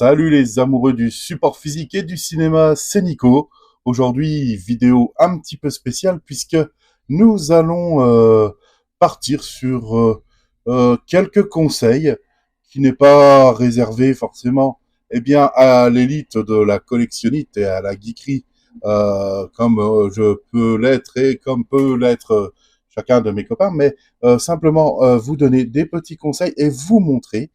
Salut les amoureux du support physique et du cinéma, c'est Nico. Aujourd'hui, vidéo un petit peu spéciale puisque nous allons partir sur quelques conseils qui n'est pas réservé forcément à l'élite de la collectionnite et à la geekerie comme je peux l'être et comme peut l'être chacun de mes copains, mais simplement vous donner des petits conseils et vous montrer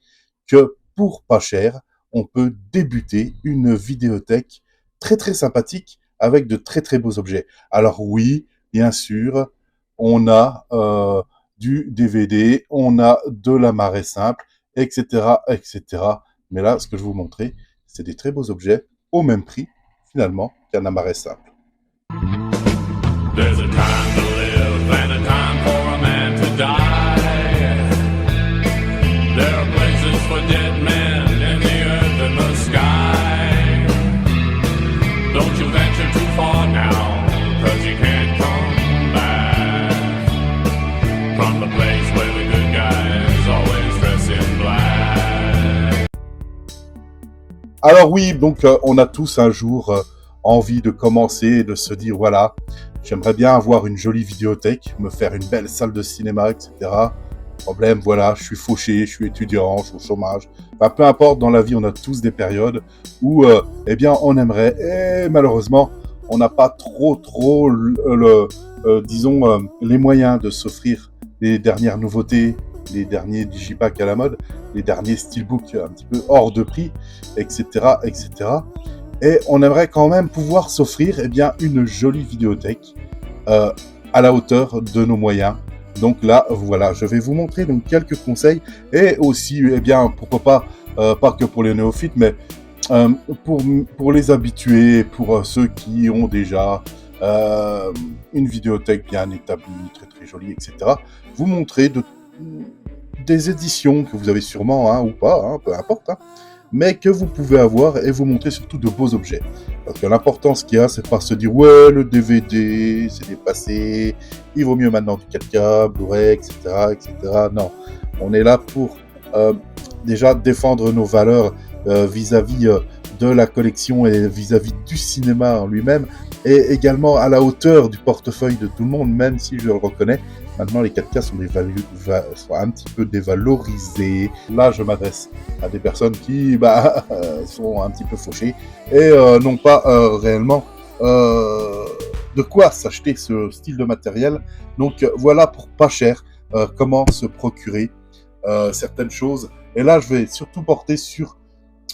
que pour pas cher, on peut débuter une vidéothèque très très sympathique avec de très très beaux objets. Alors oui, bien sûr, on a du DVD, on a de la marée simple, etc., etc. Mais là, ce que je vais vous montrer, c'est des très beaux objets au même prix, finalement, qu'un amarré simple. There's a time to live and a time for a man to die. There are places for dead men in the earth and the sky. Don't you venture too far now, cause you can't come back from the place where the good guys always dress in black. Alors oui, donc on a tous un jour envie de commencer et de se dire voilà, j'aimerais bien avoir une jolie vidéothèque, me faire une belle salle de cinéma, etc. Problème, voilà, je suis fauché, je suis étudiant, je suis au chômage. Enfin, peu importe, dans la vie, on a tous des périodes où, on aimerait, et malheureusement, on n'a pas trop, les moyens de s'offrir les dernières nouveautés, les derniers digipacks à la mode, les derniers steelbooks un petit peu hors de prix, etc., etc. Et on aimerait quand même pouvoir s'offrir une jolie vidéothèque à la hauteur de nos moyens. Donc là, voilà, je vais vous montrer donc quelques conseils et aussi, pourquoi pas que pour les néophytes, mais pour les habitués, pour ceux qui ont déjà une vidéothèque bien établie, très très jolie, etc. Vous montrer des éditions que vous avez sûrement ou pas, peu importe, mais que vous pouvez avoir et vous montrer surtout de beaux objets. Parce que l'important, ce qu'il y a, c'est pas se dire ouais, le DVD, c'est dépassé, il vaut mieux maintenant du 4K, Blu-ray, etc., etc. Non, on est là pour déjà défendre nos valeurs vis-à-vis de la collection et vis-à-vis du cinéma en lui-même, et également à la hauteur du portefeuille de tout le monde, même si je le reconnais, maintenant les 4K sont un petit peu dévalorisés. Là, je m'adresse à des personnes qui sont un petit peu fauchées et n'ont pas réellement de quoi s'acheter ce style de matériel. Donc voilà pour pas cher comment se procurer certaines choses. Et là, je vais surtout porter sur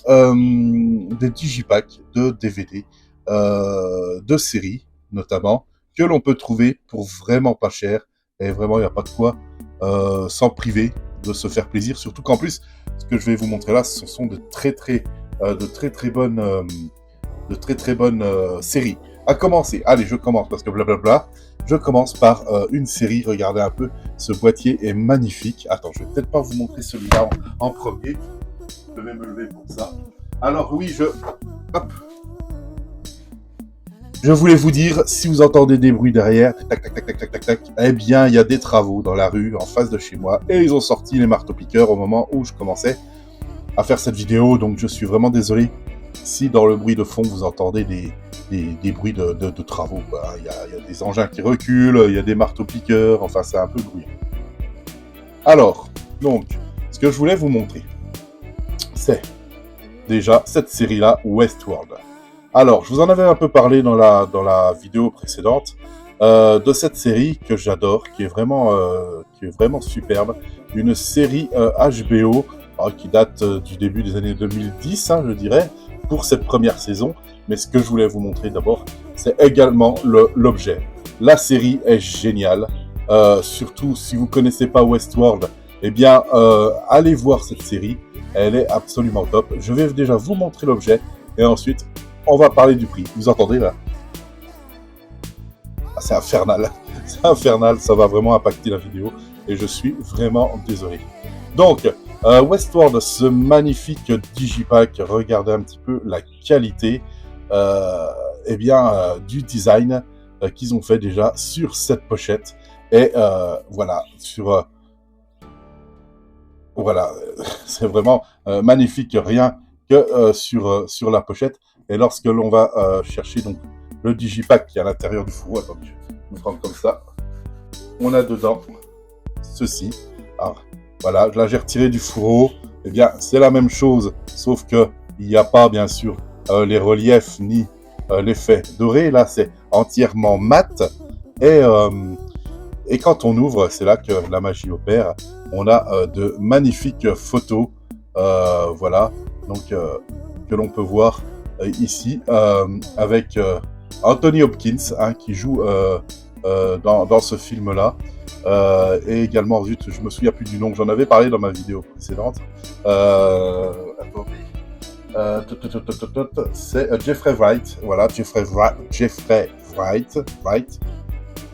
des digipacks de DVD, de séries notamment, que l'on peut trouver pour vraiment pas cher. Et vraiment, il n'y a pas de quoi s'en priver de se faire plaisir. Surtout qu'en plus, ce que je vais vous montrer là, ce sont de très très bonnes séries. À commencer, allez, je commence parce que blablabla. Je commence par une série. Regardez un peu, ce boîtier est magnifique. Attends, je vais peut-être pas vous montrer celui-là en premier. Je vais me lever pour ça. Alors oui, je voulais vous dire, si vous entendez des bruits derrière, tac, tac, tac, tac, tac, tac, tac, il y a des travaux dans la rue, en face de chez moi, et ils ont sorti les marteaux-piqueurs au moment où je commençais à faire cette vidéo, donc je suis vraiment désolé si dans le bruit de fond, vous entendez des bruits de travaux. Il y a des engins qui reculent, il y a des marteaux-piqueurs, enfin, c'est un peu bruyant. Alors, donc, ce que je voulais vous montrer, c'est déjà cette série-là, Westworld. Alors, je vous en avais un peu parlé dans la vidéo précédente de cette série que j'adore, qui est vraiment superbe, une série HBO qui date du début des années 2010, je dirais, pour cette première saison. Mais ce que je voulais vous montrer d'abord, c'est également l'objet. La série est géniale, surtout si vous connaissez pas Westworld, allez voir cette série, elle est absolument top. Je vais déjà vous montrer l'objet et ensuite on va parler du prix. Vous entendez là? C'est infernal. C'est infernal, ça va vraiment impacter la vidéo. Et je suis vraiment désolé. Donc, Westworld, ce magnifique digipack. Regardez un petit peu la qualité du design qu'ils ont fait déjà sur cette pochette. Et voilà, voilà, c'est vraiment magnifique. Rien que sur la pochette. Et lorsque l'on va chercher donc le digipack qui est à l'intérieur du fourreau, attendez, je vais vous prendre comme ça, on a dedans ceci. Alors, voilà, là j'ai retiré du fourreau. Eh bien, c'est la même chose, sauf que il n'y a pas, bien sûr, les reliefs ni l'effet doré. Là, c'est entièrement mat. Et quand on ouvre, c'est là que la magie opère. On a de magnifiques photos, voilà, donc que l'on peut voir ici avec Anthony Hopkins, hein, qui joue dans ce film-là. Et également, zut, je me souviens plus du nom, j'en avais parlé dans ma vidéo précédente. Attendez. C'est Jeffrey Wright. Voilà, Jeffrey Wright.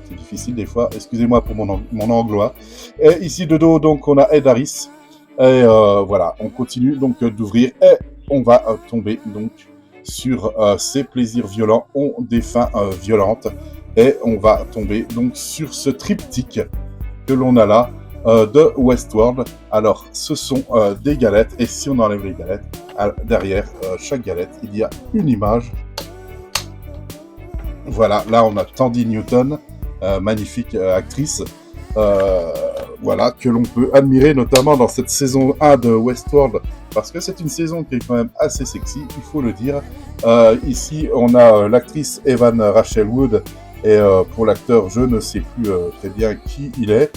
C'est difficile des fois, excusez-moi pour mon anglois. Et ici de dos, donc, on a Ed Harris. Et voilà, on continue donc d'ouvrir et on va tomber donc sur ces plaisirs violents ont des fins violentes. Et on va tomber donc sur ce triptyque que l'on a là de Westworld. Alors, ce sont des galettes. Et si on enlève les galettes, derrière chaque galette, il y a une image. Voilà, là on a Tandy Newton, magnifique actrice. Voilà, que l'on peut admirer notamment dans cette saison 1 de Westworld, parce que c'est une saison qui est quand même assez sexy, il faut le dire. Ici, on a l'actrice Evan Rachel Wood, et pour l'acteur, je ne sais plus très bien qui il est.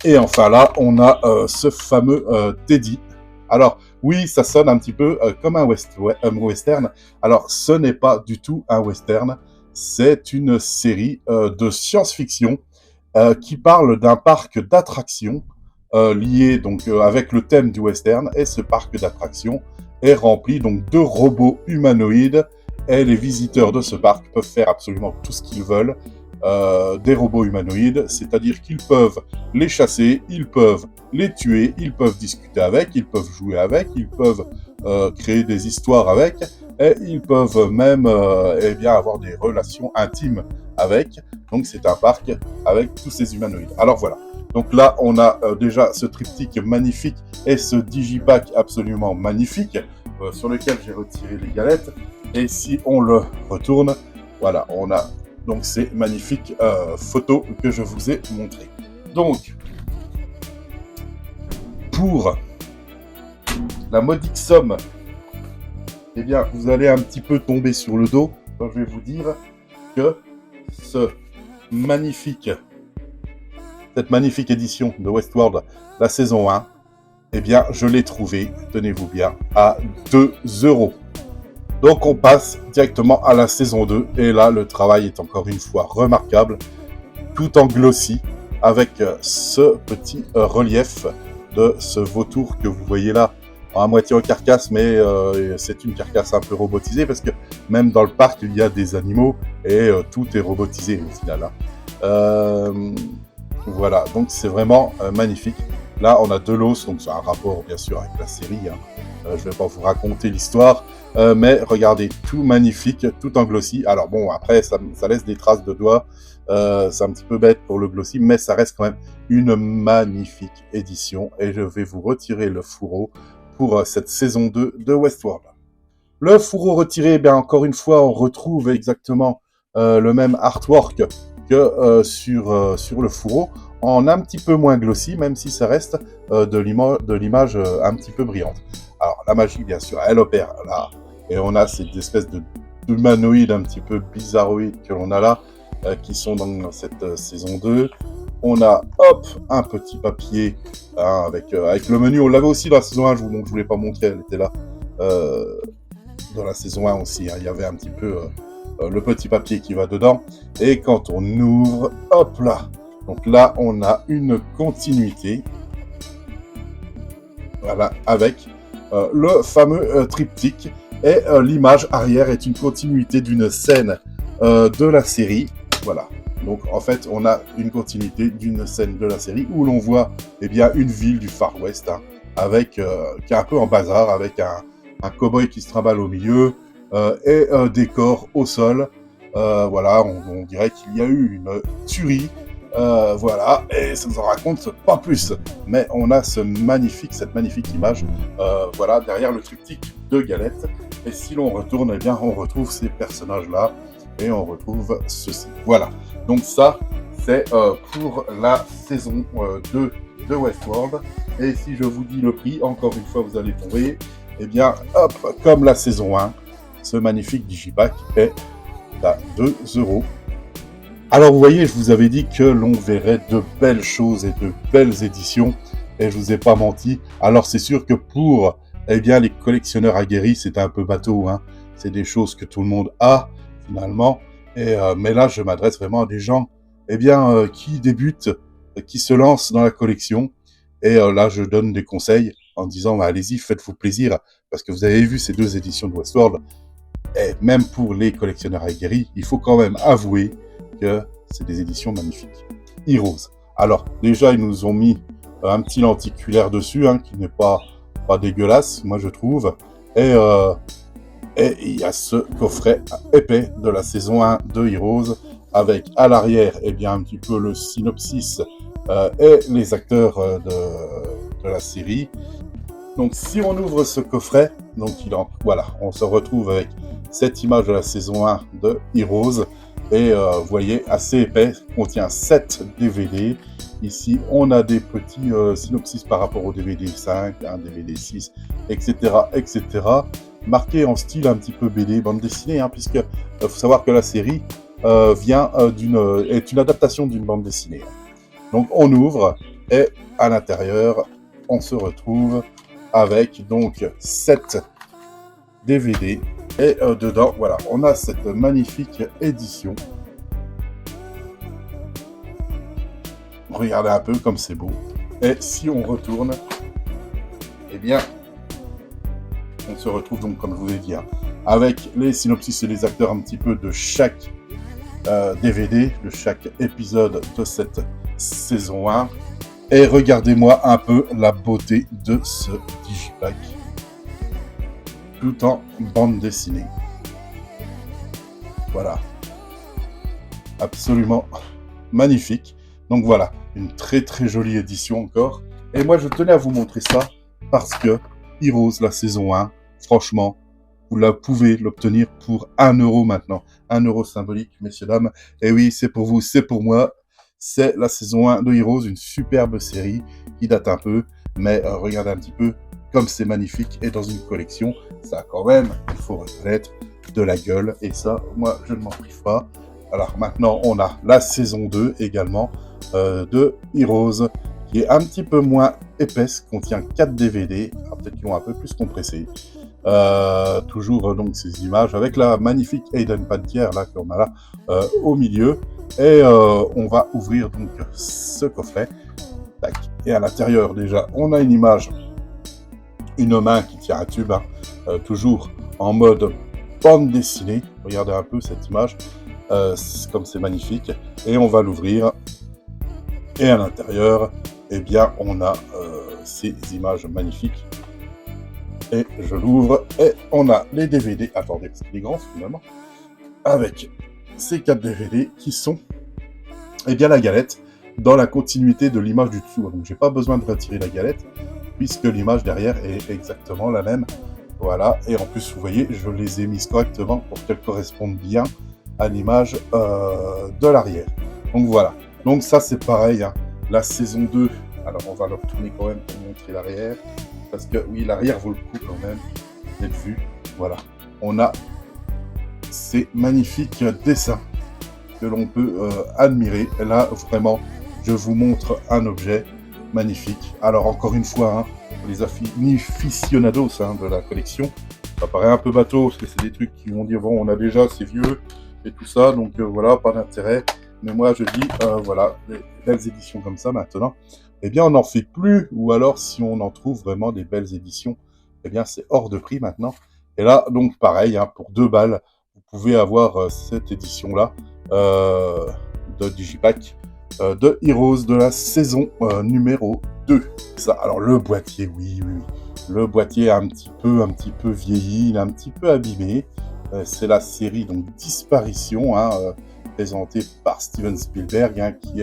Et enfin là, on a ce fameux Teddy. Alors, oui, ça sonne un petit peu comme un western. Alors, ce n'est pas du tout un western, c'est une série de science-fiction qui parle d'un parc d'attractions lié donc avec le thème du western, et ce parc d'attractions est rempli donc de robots humanoïdes, et les visiteurs de ce parc peuvent faire absolument tout ce qu'ils veulent des robots humanoïdes, c'est-à-dire qu'ils peuvent les chasser, ils peuvent les tuer, ils peuvent discuter avec, ils peuvent jouer avec, ils peuvent créer des histoires avec, et ils peuvent même eh bien, avoir des relations intimes avec. Donc c'est un parc avec tous ces humanoïdes. Alors voilà. Donc là, on a déjà ce triptyque magnifique et ce digipack absolument magnifique sur lequel j'ai retiré les galettes. Et si on le retourne, voilà, on a donc ces magnifiques photos que je vous ai montrées. Donc, pour la modique somme, eh bien, vous allez un petit peu tomber sur le dos quand je vais vous dire que cette magnifique édition de Westworld, la saison 1, eh bien, je l'ai trouvée, tenez-vous bien, à 2 €. Donc, on passe directement à la saison 2. Et là, le travail est encore une fois remarquable, tout en glossy, avec ce petit relief de ce vautour que vous voyez là, à moitié en carcasse, mais c'est une carcasse un peu robotisée, parce que même dans le parc, il y a des animaux, et tout est robotisé au final. Hein. Voilà, donc c'est vraiment magnifique. Là, on a de l'os, donc c'est un rapport bien sûr avec la série. Hein. Je ne vais pas vous raconter l'histoire, mais regardez, tout magnifique, tout en glossy. Alors bon, après, ça laisse des traces de doigts. C'est un petit peu bête pour le glossy, mais ça reste quand même une magnifique édition. Et je vais vous retirer le fourreau pour cette saison 2 de Westworld. Le fourreau retiré, bien encore une fois, on retrouve exactement le même artwork que sur le fourreau, en un petit peu moins glossy, même si ça reste de l'image un petit peu brillante. Alors, la magie, bien sûr, elle opère là, et on a cette espèce d'humanoïdes un petit peu bizarroïdes que l'on a là, qui sont dans cette saison 2. On a, hop, un petit papier hein, avec le menu. On l'avait aussi dans la saison 1, je ne vous l'ai pas montré, elle était là. Dans la saison 1 aussi, hein, il y avait un petit peu le petit papier qui va dedans. Et quand on ouvre, hop là, donc là, on a une continuité. Voilà, avec le fameux triptyque. Et l'image arrière est une continuité d'une scène de la série. Voilà. Donc, en fait, on a une continuité d'une scène de la série où l'on voit eh bien, une ville du Far West, hein, avec, qui est un peu en bazar, avec un cow-boy qui se trimballe au milieu et un décor au sol. Voilà, on dirait qu'il y a eu une tuerie. Voilà, et ça nous en raconte pas plus. Mais on a cette magnifique image, voilà, derrière le triptyque de Galette. Et si l'on retourne, eh bien, on retrouve ces personnages-là et on retrouve ceci. Voilà. Donc ça, c'est pour la saison 2 de Westworld. Et si je vous dis le prix, encore une fois, vous allez tomber. Eh bien, hop, comme la saison 1, ce magnifique digipack est à 2 €. Alors vous voyez, je vous avais dit que l'on verrait de belles choses et de belles éditions, et je vous ai pas menti. Alors c'est sûr que pour bien, les collectionneurs aguerris, c'est un peu bateau, hein. C'est des choses que tout le monde a, finalement. Mais là, je m'adresse vraiment à des gens qui débutent, qui se lancent dans la collection. Et là, je donne des conseils en disant, allez-y, faites-vous plaisir, parce que vous avez vu ces 2 éditions de Westworld. Et même pour les collectionneurs aguerris, il faut quand même avouer que c'est des éditions magnifiques. Heroes. Alors, déjà, ils nous ont mis un petit lenticulaire dessus, hein, qui n'est pas dégueulasse, moi je trouve. Et il y a ce coffret épais de la saison 1 de Heroes, avec à l'arrière, un petit peu le synopsis et les acteurs de la série. Donc, si on ouvre ce coffret, donc voilà, on se retrouve avec cette image de la saison 1 de Heroes. Et vous voyez, assez épais, contient 7 DVD. Ici, on a des petits synopsis par rapport au DVD 5, un DVD 6, etc., etc. Marqué en style un petit peu BD, bande dessinée, hein, puisque faut savoir que la série est une adaptation d'une bande dessinée. Donc, on ouvre et à l'intérieur, on se retrouve avec donc 7 DVD. Et dedans, voilà, on a cette magnifique édition. Regardez un peu comme c'est beau. Et si on retourne, on se retrouve donc, comme je vous ai dit, hein, avec les synopsis et les acteurs un petit peu de chaque DVD, de chaque épisode de cette saison 1. Et regardez-moi un peu la beauté de ce digipack, tout en bande dessinée. Voilà. Absolument magnifique. Donc voilà, une très très jolie édition encore. Et moi je tenais à vous montrer ça parce que Heroes, la saison 1, franchement, vous pouvez l'obtenir pour 1 € maintenant. 1 € symbolique, messieurs, dames. Et oui, c'est pour vous, c'est pour moi. C'est la saison 1 de Heroes, une superbe série qui date un peu. Mais regardez un petit peu comme c'est magnifique. Et dans une collection, ça a quand même, il faut reconnaître, de la gueule. Et ça, moi, je ne m'en prive pas. Alors maintenant, on a la saison 2 également de Heroes, qui est un petit peu moins épaisse, contient 4 DVD, peut-être qu'ils ont un peu plus compressé. Toujours donc ces images avec la magnifique Hayden Panettiere là qu'on a là au milieu. Et on va ouvrir donc ce coffret. Tac. Et à l'intérieur déjà, on a une image, une main qui tient un tube, hein, toujours en mode bande dessinée. Regardez un peu cette image, comme c'est magnifique. Et on va l'ouvrir. Et à l'intérieur, on a ces images magnifiques. Et je l'ouvre et on a les DVD. Attendez, parce qu'il est grand finalement. Avec ces 4 DVD qui sont la galette dans la continuité de l'image du dessous. Donc j'ai pas besoin de retirer la galette puisque l'image derrière est exactement la même. Voilà. Et en plus, vous voyez, je les ai mises correctement pour qu'elles correspondent bien à l'image de l'arrière. Donc voilà. Donc ça c'est pareil, hein. La saison 2, alors on va le retourner quand même pour montrer l'arrière, parce que oui, l'arrière vaut le coup quand même d'être vu. Voilà, on a ces magnifiques dessins que l'on peut admirer. Et là, vraiment, je vous montre un objet magnifique. Alors encore une fois, hein, les aficionados de la collection, ça paraît un peu bateau, parce que c'est des trucs qui vont dire, bon, on a déjà, c'est vieux, et tout ça, donc voilà, pas d'intérêt. Mais moi, je dis, voilà, des belles éditions comme ça, maintenant, on n'en fait plus. Ou alors, si on en trouve vraiment des belles éditions, c'est hors de prix maintenant. Et là, donc, pareil, hein, pour 2 balles, vous pouvez avoir cette édition-là de Digipack de Heroes de la saison numéro 2. Ça, alors, le boîtier, oui. Le boîtier est un petit peu vieilli, il est un petit peu abîmé. C'est la série, donc, Disparition, hein, présenté par Steven Spielberg, hein, qui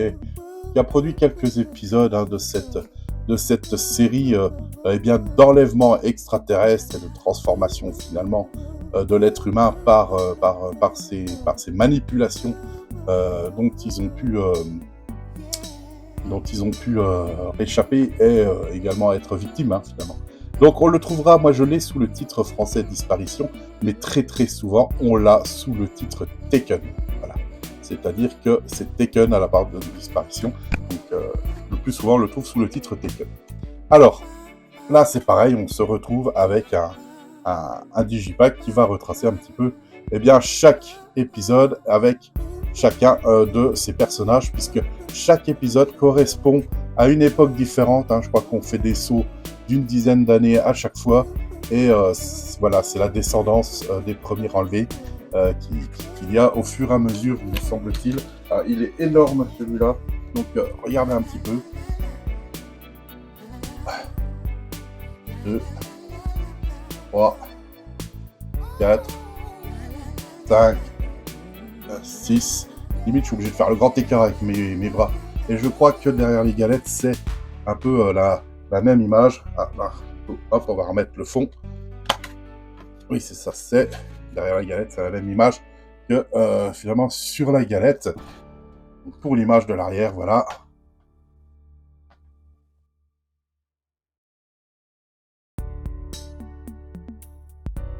a produit quelques épisodes hein, de cette série eh bien, d'enlèvement extraterrestre et de transformation finalement de l'être humain par ces manipulations dont ils ont pu échapper et également être victimes hein, finalement. Donc on le trouvera, moi je l'ai sous le titre français Disparition, mais très très souvent on l'a sous le titre Taken. Voilà. C'est-à-dire que c'est Taken à la part de Disparition. Donc le plus souvent on le trouve sous le titre Taken. Alors là c'est pareil, on se retrouve avec un digipack qui va retracer un petit peu eh bien, chaque épisode avec chacun de ces personnages, puisque chaque épisode correspond à une époque différente. Hein. Je crois qu'on fait des sauts d'une dizaine d'années à chaque fois. Et voilà, c'est la descendance des premiers enlevés qu'il y a au fur et à mesure, me semble-t-il. Il est énorme celui-là. Donc regardez un petit peu. 2, 3, 4, 5, 6. Limite, je suis obligé de faire le grand écart avec mes bras. Et je crois que derrière les galettes, c'est un peu la même image. Ah, là. Hop, on va remettre le fond. Oui, c'est ça, c'est derrière la galette, c'est la même image que finalement sur la galette. Pour l'image de l'arrière, voilà.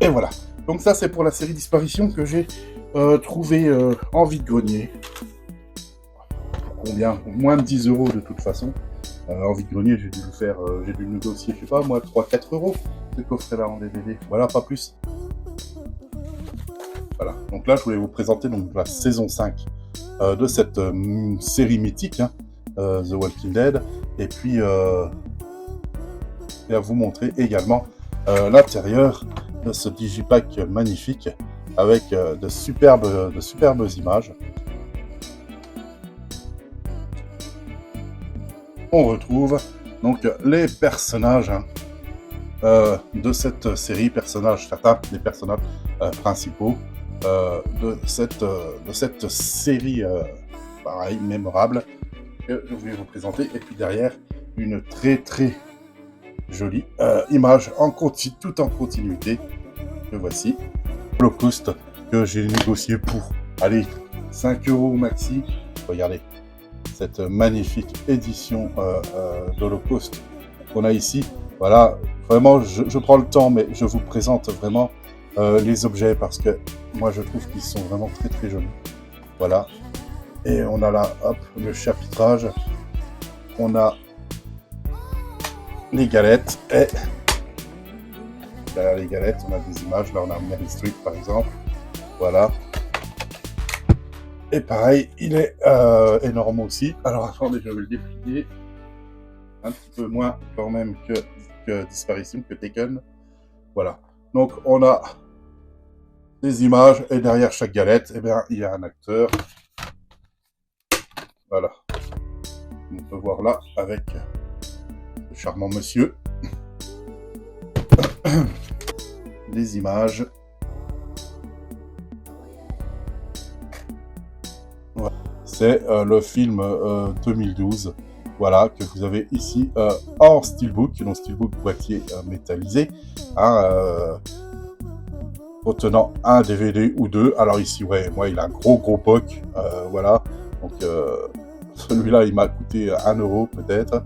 Et voilà. Donc ça, c'est pour la série Disparition que j'ai trouvé en vide-grenier. Combien? Moins de 10 € de toute façon. En vide-grenier, j'ai dû le faire, j'ai dû le négocier, je sais pas, moi, 3-4 € ce coffret-là en DVD. Voilà, pas plus. Voilà. Donc là, je voulais vous présenter donc, la saison 5 de cette série mythique, hein, The Walking Dead. Et puis, et à vous montrer également l'intérieur de ce digipack magnifique avec de superbes images. On retrouve donc les personnages hein, de cette série, certains des personnages principaux de cette série pareil, mémorable que je voulais vous présenter. Et puis derrière, une très très jolie image tout en continuité que voici. Holocaust que j'ai négocié pour, allez, 5 € maxi. Regardez cette magnifique édition d'Holocaust qu'on a ici. Voilà, vraiment, je prends le temps, mais je vous présente vraiment les objets parce que moi, je trouve qu'ils sont vraiment très très jolis. Voilà. Et on a là, hop, le chapitrage. On a les galettes et derrière les galettes, on a des images. Là, on a Mary Street, par exemple. Voilà. Et pareil, il est énorme aussi. Alors, attendez, je vais le déplier. Un petit peu moins quand même que Disparition, que Taken. Voilà. Donc, on a des images et derrière chaque galette, eh bien, il y a un acteur. Voilà. On peut voir là avec le charmant monsieur. Des images. Voilà. C'est le film 2012. Voilà, que vous avez ici en steelbook, donc steelbook boîtier métallisé, hein, contenant un DVD ou deux. Alors ici, ouais, moi, il a un gros POC, voilà. Donc celui-là, il m'a coûté 1 € peut-être.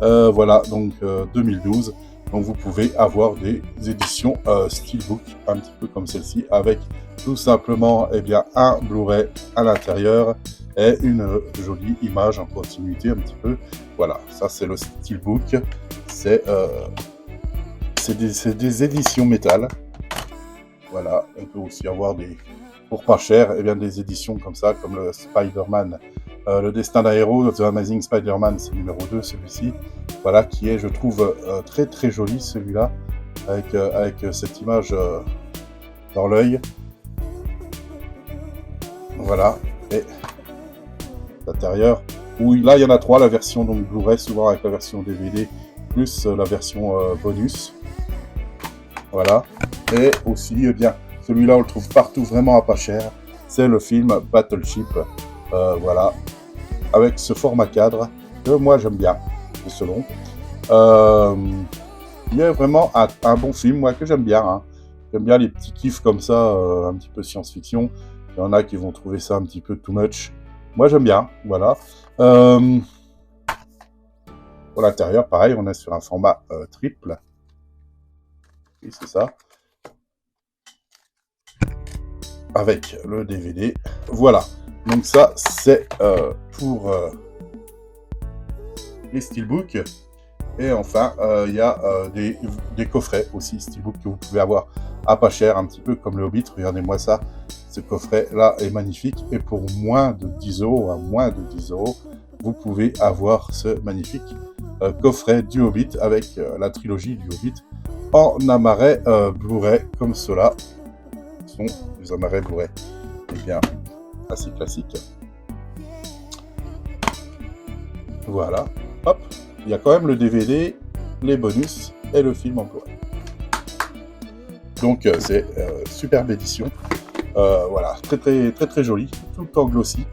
Voilà, donc 2012. Donc vous pouvez avoir des éditions steelbook, un petit peu comme celle-ci, avec tout simplement eh bien, un Blu-ray à l'intérieur et une jolie image en continuité un petit peu. Voilà, ça c'est le steelbook. C'est des éditions métal. Voilà, on peut aussi avoir pour pas cher, eh bien, des éditions comme ça, comme le Spider-Man, le Destin d'un héros, The Amazing Spider-Man, c'est numéro 2, celui-ci. Voilà, qui est, je trouve, très très joli, celui-là, avec cette image dans l'œil. Voilà, et l'intérieur, où là, il y en a 3, la version donc Blu-ray, souvent avec la version DVD, plus la version bonus. Voilà, et aussi, eh bien, celui-là, on le trouve partout vraiment à pas cher. c'est le film Battleship. Voilà, avec ce format cadre que moi j'aime bien, c'est selon. Il y a vraiment un bon film, moi, que j'aime bien. Hein. J'aime bien les petits kiffs comme ça, un petit peu science-fiction. Il y en a qui vont trouver ça un petit peu too much. Moi, j'aime bien, voilà. Pour l'intérieur, pareil, on est sur un format triple. Et c'est ça. Avec le DVD. Voilà. Donc ça, c'est pour les steelbooks. Et enfin, il y a des coffrets aussi, steelbook, que vous pouvez avoir à pas cher, un petit peu comme le Hobbit. Regardez-moi ça. Ce coffret-là est magnifique. Et pour moins de 10 euros, à moins de 10 euros, vous pouvez avoir ce magnifique coffret du Hobbit avec la trilogie du Hobbit en amaret Blu-ray, comme cela. Ce sont des amarets Blu-ray. Eh bien, assez classique. Voilà. Hop. Il y a quand même le DVD, les bonus et le film en Blu-ray. Donc c'est superbe édition. Voilà, très joli, tout en glossy.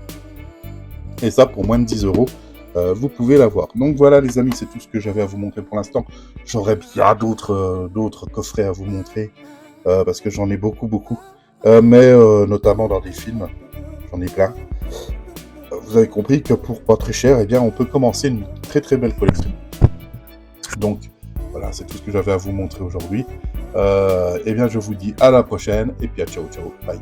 Et ça pour moins de 10 euros, vous pouvez l'avoir. Donc voilà les amis, c'est tout ce que j'avais à vous montrer pour l'instant. J'aurais bien d'autres coffrets à vous montrer, parce que j'en ai beaucoup. Mais notamment dans des films, j'en ai plein. Vous avez compris que pour pas très cher, eh bien, on peut commencer une très belle collection. Donc, voilà, c'est tout ce que j'avais à vous montrer aujourd'hui. Eh bien, je vous dis à la prochaine, et puis à ciao, bye.